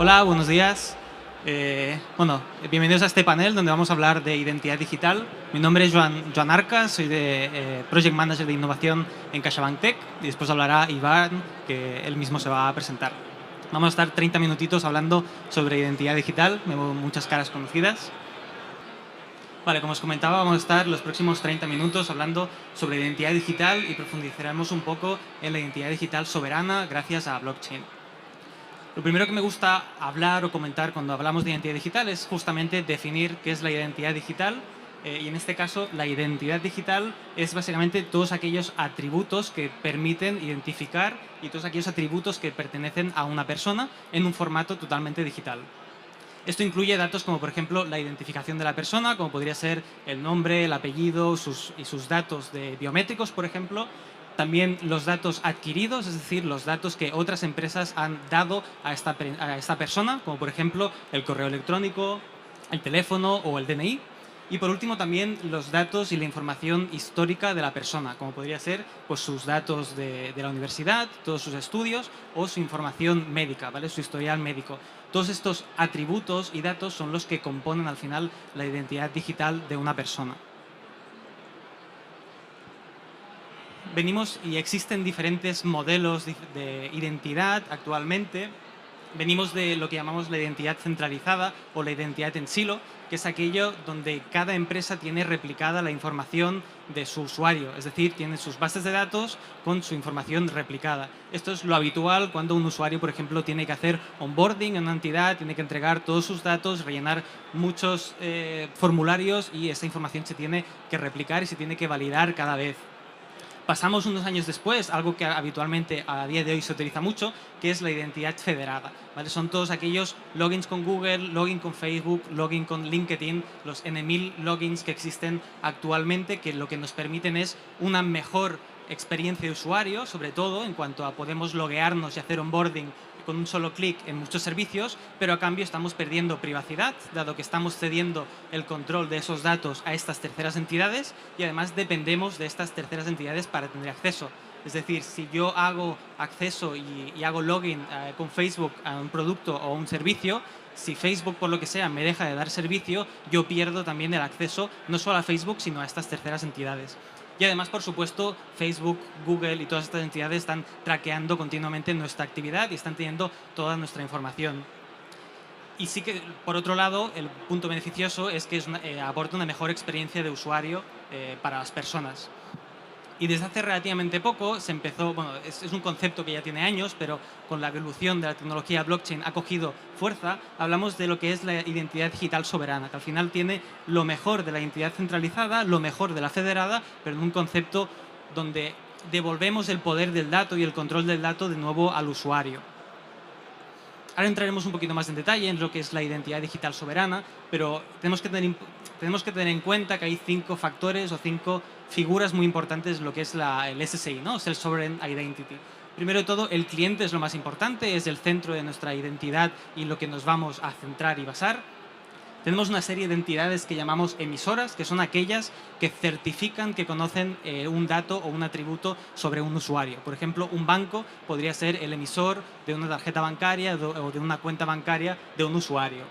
Hola, buenos días. Bienvenidos a este panel donde vamos a hablar de identidad digital. Mi nombre es Joan Arcas, soy de Project Manager de Innovación en CaixaBank Tech y después hablará Iván, que él mismo se va a presentar. Vamos a estar 30 minutitos hablando sobre identidad digital, vemos muchas caras conocidas. Vale, como os comentaba, vamos a estar los próximos 30 minutos hablando sobre identidad digital y profundizaremos un poco en la identidad digital soberana gracias a blockchain. Lo primero que me gusta hablar o comentar cuando hablamos de identidad digital es justamente definir qué es la identidad digital. Y en este caso, la identidad digital es básicamente todos aquellos atributos que permiten identificar y todos aquellos atributos que pertenecen a una persona en un formato totalmente digital. Esto incluye datos como, por ejemplo, la identificación de la persona, como podría ser el nombre, el apellido y sus datos biométricos, por ejemplo. También los datos adquiridos, es decir, los datos que otras empresas han dado a esta persona, como por ejemplo el correo electrónico, el teléfono o el DNI. Y por último también los datos y la información histórica de la persona, como podría ser pues, sus datos de la universidad, todos sus estudios o su información médica, ¿vale? Su historial médico. Todos estos atributos y datos son los que componen al final la identidad digital de una persona. Venimos y existen diferentes modelos de identidad actualmente. Venimos de lo que llamamos la identidad centralizada o la identidad en silo, que es aquello donde cada empresa tiene replicada la información de su usuario, es decir, tiene sus bases de datos con su información replicada. Esto es lo habitual cuando un usuario, por ejemplo, tiene que hacer onboarding en una entidad, tiene que entregar todos sus datos, rellenar muchos formularios y esa información se tiene que replicar y se tiene que validar cada vez. Pasamos unos años después, algo que habitualmente a día de hoy se utiliza mucho, que es la identidad federada, ¿vale? Son todos aquellos logins con Google, login con Facebook, login con LinkedIn, los N1000 logins que existen actualmente, que lo que nos permiten es una mejor experiencia de usuario, sobre todo en cuanto a podemos loguearnos y hacer onboarding con un solo clic en muchos servicios, pero a cambio estamos perdiendo privacidad, dado que estamos cediendo el control de esos datos a estas terceras entidades y además dependemos de estas terceras entidades para tener acceso. Es decir, si yo hago acceso y hago login con Facebook a un producto o a un servicio, si Facebook, por lo que sea, me deja de dar servicio, yo pierdo también el acceso no solo a Facebook, sino a estas terceras entidades. Y además, por supuesto, Facebook, Google y todas estas entidades están traqueando continuamente nuestra actividad y están teniendo toda nuestra información. Y sí que, por otro lado, el punto beneficioso es que aporta una mejor experiencia de usuario para las personas. Y desde hace relativamente poco se empezó, bueno, es un concepto que ya tiene años, pero con la evolución de la tecnología blockchain ha cogido fuerza. Hablamos de lo que es la identidad digital soberana, que al final tiene lo mejor de la identidad centralizada, lo mejor de la federada, pero en un concepto donde devolvemos el poder del dato y el control del dato de nuevo al usuario. Ahora entraremos un poquito más en detalle en lo que es la identidad digital soberana, pero tenemos que tener en cuenta que hay 5 factores o 5 figuras muy importantes en lo que es el SSI, ¿no? Es el Sovereign Identity. Primero de todo, el cliente es lo más importante, es el centro de nuestra identidad y lo que nos vamos a centrar y basar. Tenemos una serie de entidades que llamamos emisoras, que son aquellas que certifican que conocen un dato o un atributo sobre un usuario. Por ejemplo, un banco podría ser el emisor de una tarjeta bancaria o de una cuenta bancaria de un usuario.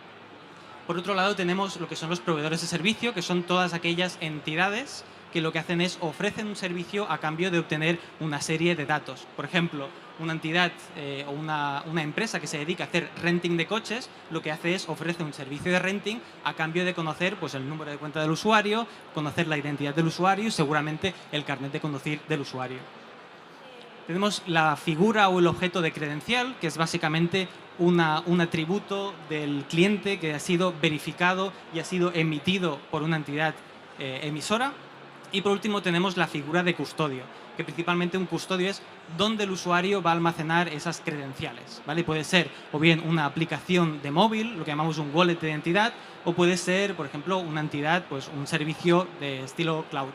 Por otro lado, tenemos lo que son los proveedores de servicio, que son todas aquellas entidades que lo que hacen es ofrecen un servicio a cambio de obtener una serie de datos. Por ejemplo, una entidad o una empresa que se dedica a hacer renting de coches, lo que hace es ofrece un servicio de renting a cambio de conocer pues, el número de cuenta del usuario, conocer la identidad del usuario y seguramente el carnet de conducir del usuario. Tenemos la figura o el objeto de credencial, que es básicamente un atributo del cliente que ha sido verificado y ha sido emitido por una entidad emisora. Y por último tenemos la figura de custodio, que principalmente un custodio es donde el usuario va a almacenar esas credenciales, ¿vale? Puede ser o bien una aplicación de móvil, lo que llamamos un wallet de identidad, o puede ser, por ejemplo, una entidad, pues un servicio de estilo cloud.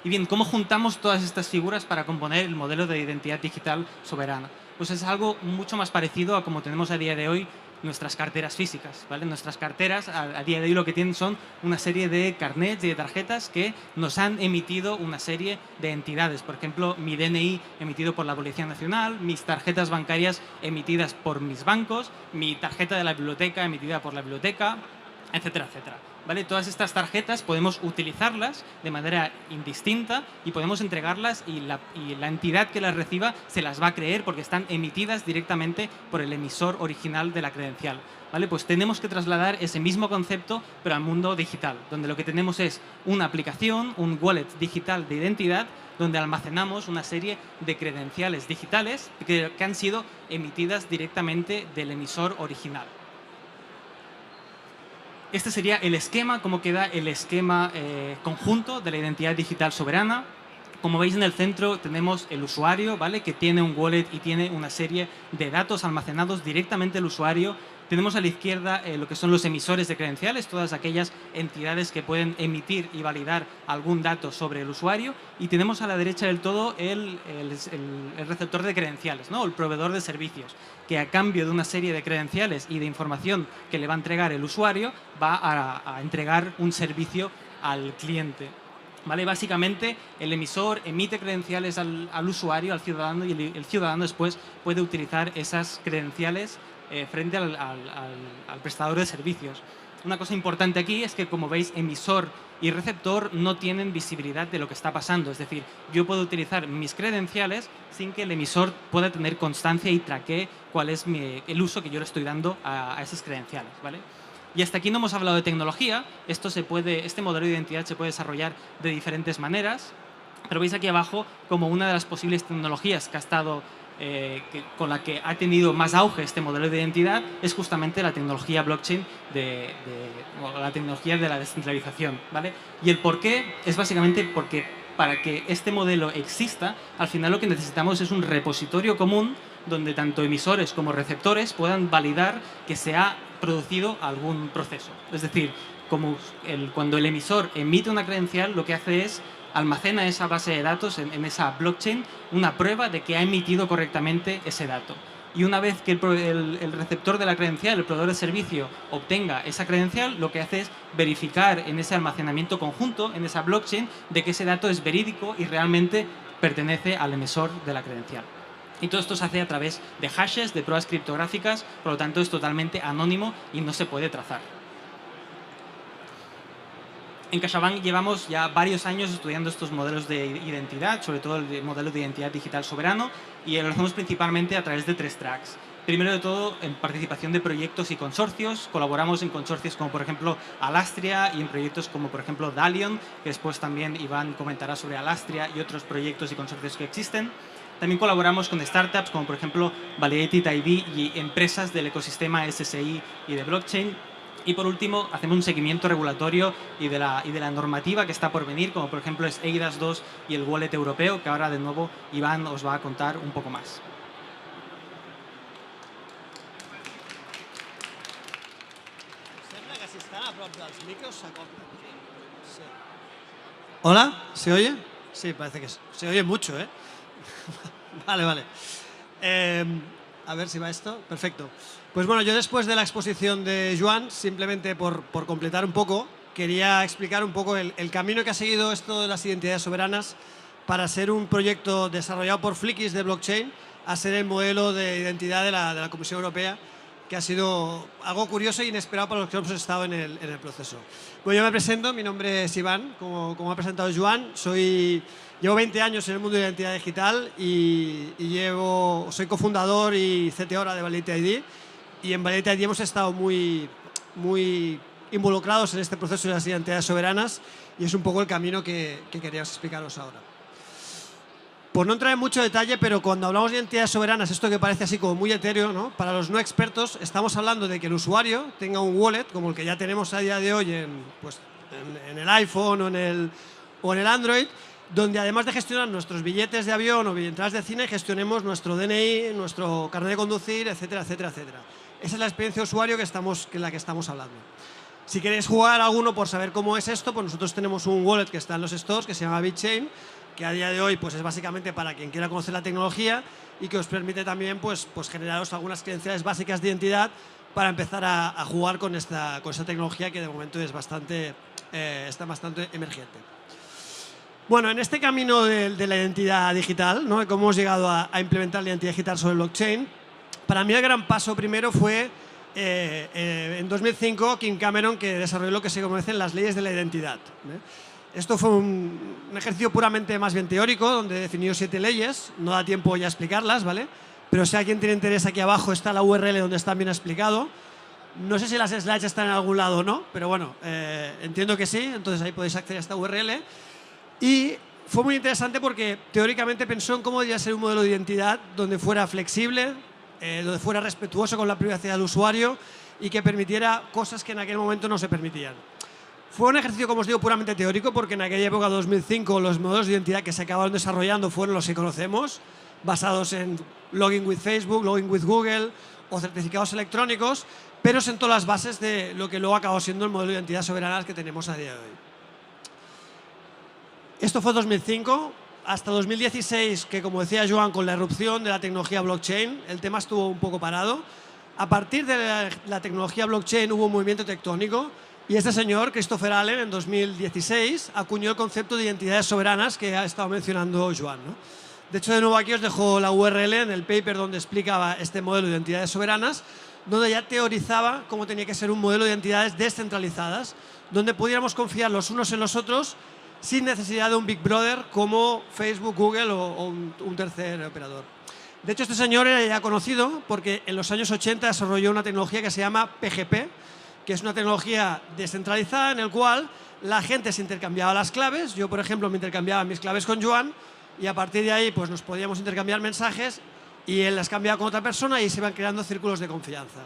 Y bien, ¿cómo juntamos todas estas figuras para componer el modelo de identidad digital soberana? Pues es algo mucho más parecido a como tenemos a día de hoy nuestras carteras físicas, ¿vale? Nuestras carteras a día de hoy lo que tienen son una serie de carnets y de tarjetas que nos han emitido una serie de entidades. Por ejemplo, mi DNI emitido por la Policía Nacional, mis tarjetas bancarias emitidas por mis bancos, mi tarjeta de la biblioteca emitida por la biblioteca, etcétera, etcétera. ¿Vale? Todas estas tarjetas podemos utilizarlas de manera indistinta y podemos entregarlas y la entidad que las reciba se las va a creer porque están emitidas directamente por el emisor original de la credencial. ¿Vale? Pues tenemos que trasladar ese mismo concepto pero al mundo digital, donde lo que tenemos es una aplicación, un wallet digital de identidad donde almacenamos una serie de credenciales digitales que han sido emitidas directamente del emisor original. Este sería el esquema, cómo queda el esquema conjunto de la identidad digital soberana. Como veis en el centro tenemos el usuario, ¿vale? Que tiene un wallet y tiene una serie de datos almacenados directamente el usuario. Tenemos a la izquierda lo que son los emisores de credenciales, todas aquellas entidades que pueden emitir y validar algún dato sobre el usuario. Y tenemos a la derecha del todo el receptor de credenciales, ¿no? El proveedor de servicios, que a cambio de una serie de credenciales y de información que le va a entregar el usuario, va a entregar un servicio al cliente. ¿Vale? Básicamente, el emisor emite credenciales al usuario, al ciudadano, y el ciudadano después puede utilizar esas credenciales frente al prestador de servicios. Una cosa importante aquí es que, como veis, emisor y receptor no tienen visibilidad de lo que está pasando. Es decir, yo puedo utilizar mis credenciales sin que el emisor pueda tener constancia y traquee cuál es el uso que yo le estoy dando a esas credenciales, ¿vale? Y hasta aquí no hemos hablado de tecnología. Este modelo de identidad se puede desarrollar de diferentes maneras, pero veis aquí abajo como una de las posibles tecnologías que ha estado, con la que ha tenido más auge este modelo de identidad es justamente la tecnología blockchain, o la tecnología de la descentralización, ¿vale? Y el por qué es básicamente porque para que este modelo exista, al final lo que necesitamos es un repositorio común donde tanto emisores como receptores puedan validar que se ha producido algún proceso. Es decir, cuando el emisor emite una credencial, lo que hace es almacena esa base de datos en esa blockchain, una prueba de que ha emitido correctamente ese dato. Y una vez que el receptor de la credencial, el proveedor de servicio, obtenga esa credencial, lo que hace es verificar en ese almacenamiento conjunto, en esa blockchain, de que ese dato es verídico y realmente pertenece al emisor de la credencial. Y todo esto se hace a través de hashes, de pruebas criptográficas, por lo tanto es totalmente anónimo y no se puede trazar. En CaixaBank llevamos ya varios años estudiando estos modelos de identidad, sobre todo el modelo de identidad digital soberano, y lo hacemos principalmente a través de 3 tracks. Primero de todo, en participación de proyectos y consorcios. Colaboramos en consorcios como, por ejemplo, Alastria, y en proyectos como, por ejemplo, Dalion, que después también Iván comentará sobre Alastria y otros proyectos y consorcios que existen. También colaboramos con startups como, por ejemplo, Validated ID y empresas del ecosistema SSI y de blockchain. Y por último, hacemos un seguimiento regulatorio y de la normativa que está por venir, como por ejemplo es eIDAS 2 y el wallet europeo, que ahora de nuevo Iván os va a contar un poco más. ¿Hola? ¿Se oye? Sí, parece que se oye mucho, ¿eh? Vale, vale. A ver si va esto. Perfecto. Pues bueno, yo después de la exposición de Joan, simplemente por completar un poco, quería explicar un poco el camino que ha seguido esto de las identidades soberanas para ser un proyecto desarrollado por Flickis de blockchain a ser el modelo de identidad de la Comisión Europea, que ha sido algo curioso e inesperado para los que hemos estado en el proceso. Bueno, yo me presento, mi nombre es Iván, como ha presentado Joan, llevo 20 años en el mundo de la identidad digital y soy cofundador y CTO ahora de Validated ID, y en Validated ID hemos estado muy involucrados en este proceso de las identidades soberanas y es un poco el camino que quería explicaros ahora. Por no entrar en mucho detalle, pero cuando hablamos de identidades soberanas, esto que parece así como muy etéreo, ¿no? Para los no expertos, estamos hablando de que el usuario tenga un wallet, como el que ya tenemos a día de hoy en el iPhone o en el Android, donde además de gestionar nuestros billetes de avión o entradas de cine, gestionemos nuestro DNI, nuestro carnet de conducir, etcétera, etcétera, etcétera. Esa es la experiencia de usuario que la que estamos hablando. Si queréis jugar a alguno por saber cómo es esto, pues nosotros tenemos un wallet que está en los stores, que se llama BitChain, que a día de hoy pues es básicamente para quien quiera conocer la tecnología y que os permite también pues generaros algunas credenciales básicas de identidad para empezar a jugar con esta tecnología que de momento es está bastante emergente. Bueno, en este camino de la identidad digital, ¿no? Cómo hemos llegado a implementar la identidad digital sobre blockchain, para mí el gran paso primero fue en 2005 Kim Cameron, que desarrolló lo que se conocen las leyes de la identidad. Esto fue un ejercicio puramente más bien teórico, donde definió 7 leyes, no da tiempo ya a explicarlas, ¿vale? Pero si alguien tiene interés, aquí abajo está la URL donde está bien explicado. No sé si las slides están en algún lado o no, pero bueno, entiendo que sí, entonces ahí podéis acceder a esta URL. Y fue muy interesante porque teóricamente pensó en cómo debería ser un modelo de identidad donde fuera flexible, donde fuera respetuoso con la privacidad del usuario y que permitiera cosas que en aquel momento no se permitían. Fue un ejercicio, como os digo, puramente teórico, porque en aquella época, 2005, los modelos de identidad que se acabaron desarrollando fueron los que conocemos, basados en login with Facebook, login with Google o certificados electrónicos, pero sentó las bases de lo que luego acabó siendo el modelo de identidad soberana que tenemos a día de hoy. Esto fue 2005. Hasta 2016, que como decía Joan, con la erupción de la tecnología blockchain, el tema estuvo un poco parado. A partir de la tecnología blockchain hubo un movimiento tectónico y este señor, Christopher Allen, en 2016, acuñó el concepto de identidades soberanas que ha estado mencionando Joan, ¿no? De hecho, de nuevo aquí os dejo la URL en el paper donde explicaba este modelo de identidades soberanas, donde ya teorizaba cómo tenía que ser un modelo de identidades descentralizadas, donde pudiéramos confiar los unos en los otros sin necesidad de un Big Brother como Facebook, Google o un tercer operador. De hecho, este señor era ya conocido porque en los años 80 desarrolló una tecnología que se llama PGP, que es una tecnología descentralizada en la cual la gente se intercambiaba las claves. Yo, por ejemplo, me intercambiaba mis claves con Joan y a partir de ahí pues, nos podíamos intercambiar mensajes y él las cambiaba con otra persona y se iban creando círculos de confianza.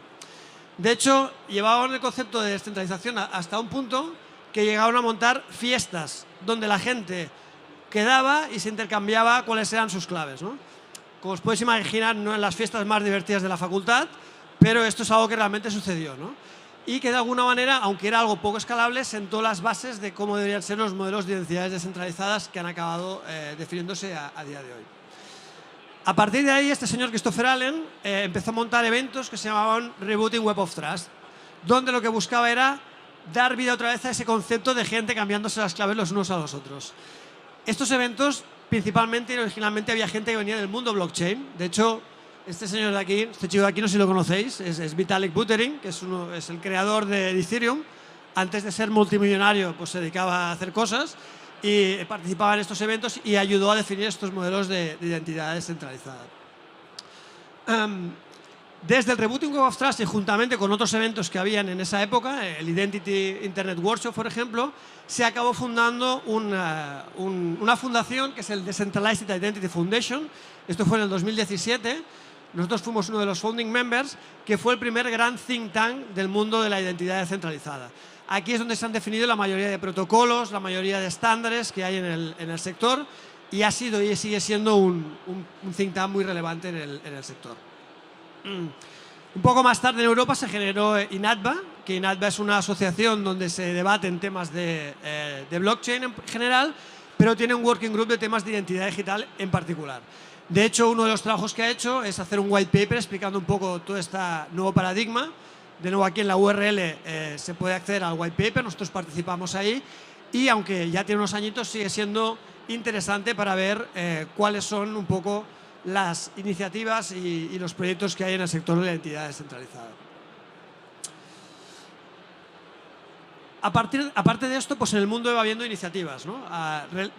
De hecho, llevaban el concepto de descentralización hasta un punto que llegaron a montar fiestas donde la gente quedaba y se intercambiaba cuáles eran sus claves, ¿no? Como os podéis imaginar, no en las fiestas más divertidas de la facultad, pero esto es algo que realmente sucedió, ¿no? Y que de alguna manera, aunque era algo poco escalable, sentó las bases de cómo deberían ser los modelos de identidades descentralizadas que han acabado definiéndose a día de hoy. A partir de ahí, este señor Christopher Allen empezó a montar eventos que se llamaban Rebooting Web of Trust, donde lo que buscaba era dar vida otra vez a ese concepto de gente cambiándose las claves los unos a los otros. Estos eventos, principalmente y originalmente, había gente que venía del mundo blockchain. De hecho, este señor de aquí, este chico de aquí, no sé si lo conocéis, es Vitalik Buterin, que es el creador de Ethereum. Antes de ser multimillonario, pues se dedicaba a hacer cosas y participaba en estos eventos y ayudó a definir estos modelos de identidad descentralizada. Desde el Rebooting Web of Trust y juntamente con otros eventos que habían en esa época, el Identity Internet Workshop, por ejemplo, se acabó fundando una fundación que es el Decentralized Identity Foundation. Esto fue en el 2017. Nosotros fuimos uno de los founding members, que fue el primer gran think tank del mundo de la identidad descentralizada. Aquí es donde se han definido la mayoría de protocolos, la mayoría de estándares que hay en el sector y ha sido y sigue siendo un think tank muy relevante en el sector. Un poco más tarde en Europa se generó INATBA, que INATBA es una asociación donde se debaten temas de blockchain en general, pero tiene un working group de temas de identidad digital en particular. De hecho, uno de los trabajos que ha hecho es hacer un white paper explicando un poco todo este nuevo paradigma. De nuevo, aquí en la URL se puede acceder al white paper, nosotros participamos ahí y aunque ya tiene unos añitos, sigue siendo interesante para ver cuáles son un poco las iniciativas y los proyectos que hay en el sector de la identidad descentralizada. Aparte de esto, pues en el mundo va habiendo iniciativas, ¿no?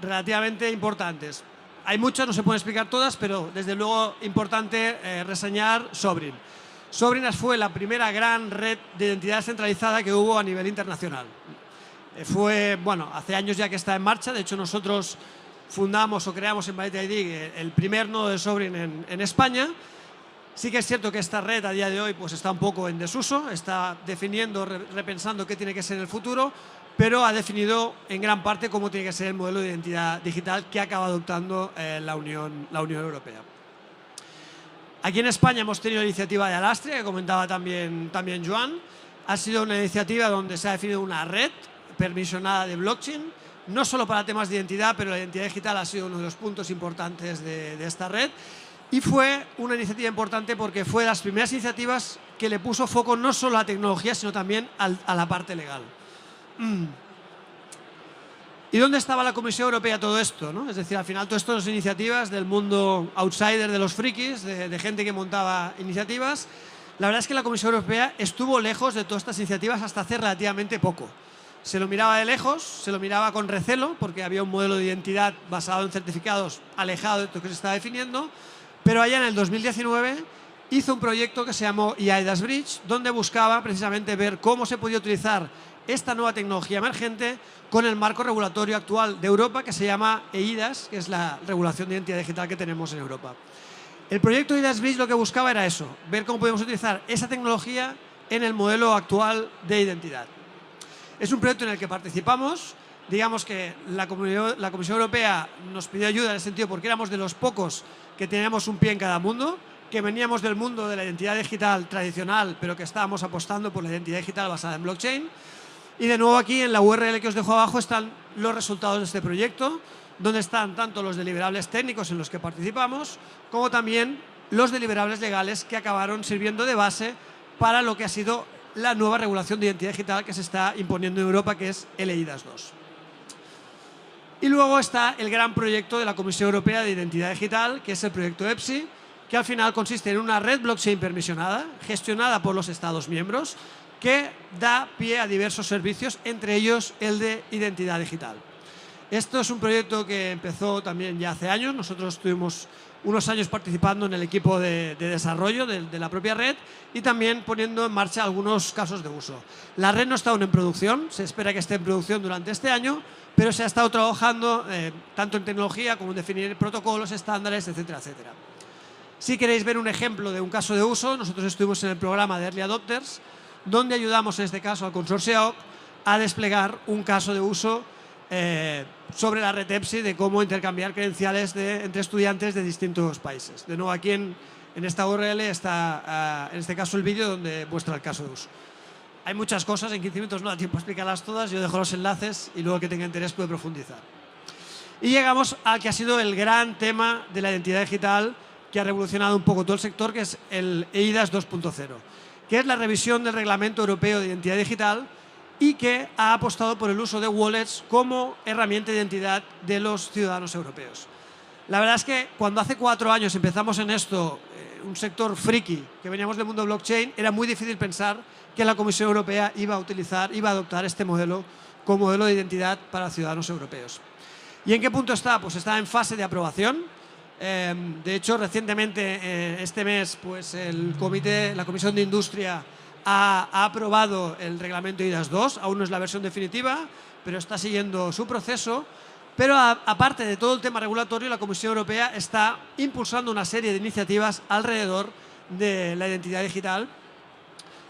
Relativamente importantes. Hay muchas, no se pueden explicar todas, pero desde luego importante reseñar Sobrin. Sobrin fue la primera gran red de identidad descentralizada que hubo a nivel internacional. Fue, bueno, hace años ya que está en marcha, de hecho nosotros fundamos o creamos en Byte ID el primer nodo de Sobrin en España. Sí que es cierto que esta red a día de hoy pues está un poco en desuso, está definiendo, repensando qué tiene que ser el futuro, pero ha definido en gran parte cómo tiene que ser el modelo de identidad digital que acaba adoptando la Unión Europea. Aquí en España hemos tenido la iniciativa de Alastria, que comentaba también Joan. Ha sido una iniciativa donde se ha definido una red permisionada de blockchain, no solo para temas de identidad, pero la identidad digital ha sido uno de los puntos importantes de esta red. Y fue una iniciativa importante porque fue de las primeras iniciativas que le puso foco no solo a la tecnología, sino también a la parte legal. ¿Y dónde estaba la Comisión Europea todo esto, ¿no? Es decir, al final todo esto son iniciativas del mundo outsider de los frikis, de gente que montaba iniciativas. La verdad es que la Comisión Europea estuvo lejos de todas estas iniciativas hasta hace relativamente poco. Se lo miraba de lejos, se lo miraba con recelo, porque había un modelo de identidad basado en certificados alejado de lo que se estaba definiendo, pero allá en el 2019 hizo un proyecto que se llamó eIDAS Bridge, donde buscaba precisamente ver cómo se podía utilizar esta nueva tecnología emergente con el marco regulatorio actual de Europa, que se llama eIDAS, que es la regulación de identidad digital que tenemos en Europa. El proyecto eIDAS Bridge lo que buscaba era eso, ver cómo podemos utilizar esa tecnología en el modelo actual de identidad. Es un proyecto en el que participamos. Digamos que la Comisión Europea nos pidió ayuda en ese sentido porque éramos de los pocos que teníamos un pie en cada mundo, que veníamos del mundo de la identidad digital tradicional, pero que estábamos apostando por la identidad digital basada en blockchain. Y de nuevo aquí en la URL que os dejo abajo están los resultados de este proyecto, donde están tanto los deliberables técnicos en los que participamos, como también los deliberables legales que acabaron sirviendo de base para lo que ha sido la nueva regulación de identidad digital que se está imponiendo en Europa, que es el eIDAS 2. Y luego está el gran proyecto de la Comisión Europea de Identidad Digital, que es el proyecto EPSI, que al final consiste en una red blockchain permisionada, gestionada por los Estados miembros, que da pie a diversos servicios, entre ellos el de identidad digital. Esto es un proyecto que empezó también ya hace años. Nosotros estuvimos unos años participando en el equipo de desarrollo de la propia red y también poniendo en marcha algunos casos de uso. La red no está aún en producción, se espera que esté en producción durante este año, pero se ha estado trabajando tanto en tecnología como en definir protocolos, estándares, etcétera, etcétera. Si queréis ver un ejemplo de un caso de uso, nosotros estuvimos en el programa de Early Adopters, donde ayudamos en este caso al consorcio AOC a desplegar un caso de uso sobre la red EPSI de cómo intercambiar credenciales entre estudiantes de distintos países. De nuevo, aquí en esta URL está, en este caso, el vídeo donde muestra el caso de uso. Hay muchas cosas, en 15 minutos no da tiempo a explicarlas todas, yo dejo los enlaces y luego que tenga interés puede profundizar. Y llegamos al que ha sido el gran tema de la identidad digital que ha revolucionado un poco todo el sector, que es el eIDAS 2.0, que es la revisión del Reglamento Europeo de Identidad Digital y que ha apostado por el uso de wallets como herramienta de identidad de los ciudadanos europeos. La verdad es que cuando hace 4 años empezamos en esto, un sector friki, que veníamos del mundo blockchain, era muy difícil pensar que la Comisión Europea iba a adoptar este modelo como modelo de identidad para ciudadanos europeos. ¿Y en qué punto está? Pues está en fase de aprobación. De hecho, recientemente, este mes, pues la Comisión de Industria ha aprobado el reglamento eIDAS 2, aún no es la versión definitiva, pero está siguiendo su proceso. Pero aparte de todo el tema regulatorio, la Comisión Europea está impulsando una serie de iniciativas alrededor de la identidad digital.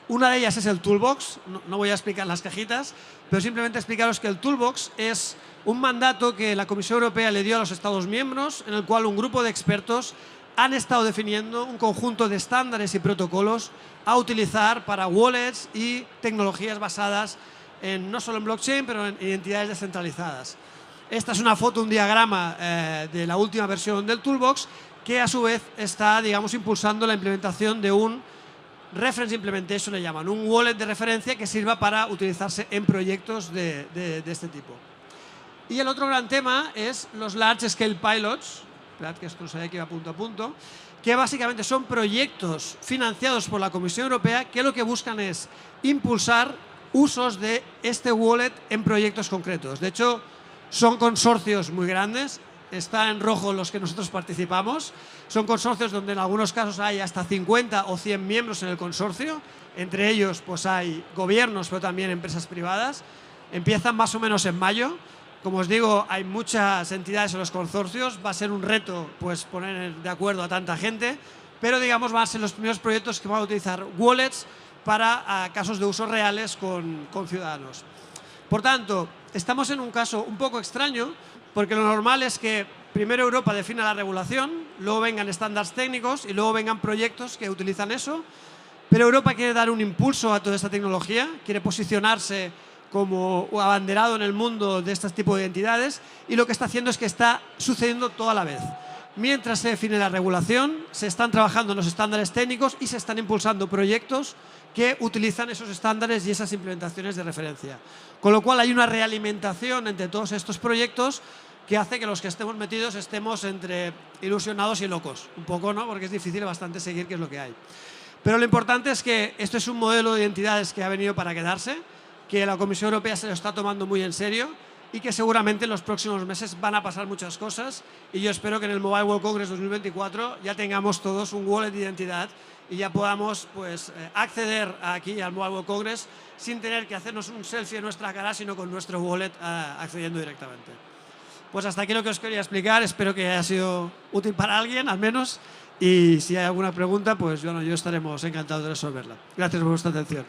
Una de ellas es el Toolbox. No voy a explicar las cajitas, pero simplemente explicaros que el Toolbox es un mandato que la Comisión Europea le dio a los Estados miembros, en el cual un grupo de expertos han estado definiendo un conjunto de estándares y protocolos a utilizar para wallets y tecnologías basadas no solo en blockchain, pero en identidades descentralizadas. Esta es una foto, un diagrama de la última versión del Toolbox, que a su vez está, digamos, impulsando la implementación de un Reference Implementation, le llaman, un wallet de referencia que sirva para utilizarse en proyectos de este tipo. Y el otro gran tema es los Large Scale Pilots, esperad que esto no sabía que iba punto a punto, que básicamente son proyectos financiados por la Comisión Europea que lo que buscan es impulsar usos de este wallet en proyectos concretos. De hecho, son consorcios muy grandes, está en rojo los que nosotros participamos, son consorcios donde en algunos casos hay hasta 50 o 100 miembros en el consorcio, entre ellos pues hay gobiernos pero también empresas privadas, empiezan más o menos en mayo. Como os digo, hay muchas entidades en los consorcios, va a ser un reto pues poner de acuerdo a tanta gente, pero digamos van a ser los primeros proyectos que van a utilizar wallets para casos de uso reales con ciudadanos. Por tanto, estamos en un caso un poco extraño, porque lo normal es que primero Europa defina la regulación, luego vengan estándares técnicos y luego vengan proyectos que utilizan eso, pero Europa quiere dar un impulso a toda esta tecnología, quiere posicionarse como abanderado en el mundo de este tipo de identidades y lo que está haciendo es que está sucediendo todo a la vez. mientras se define la regulación, se están trabajando en los estándares técnicos y se están impulsando proyectos que utilizan esos estándares y esas implementaciones de referencia. Con lo cual hay una realimentación entre todos estos proyectos que hace que los que estemos metidos estemos entre ilusionados y locos. Un poco, ¿no? Porque es difícil bastante seguir qué es lo que hay. Pero lo importante es que esto es un modelo de identidades que ha venido para quedarse, que la Comisión Europea se lo está tomando muy en serio y que seguramente en los próximos meses van a pasar muchas cosas, y yo espero que en el Mobile World Congress 2024 ya tengamos todos un wallet de identidad y ya podamos pues, acceder aquí al Mobile World Congress sin tener que hacernos un selfie en nuestra cara, sino con nuestro wallet accediendo directamente. Pues hasta aquí lo que os quería explicar, espero que haya sido útil para alguien al menos, y si hay alguna pregunta, pues bueno, yo estaremos encantados de resolverla. Gracias por vuestra atención.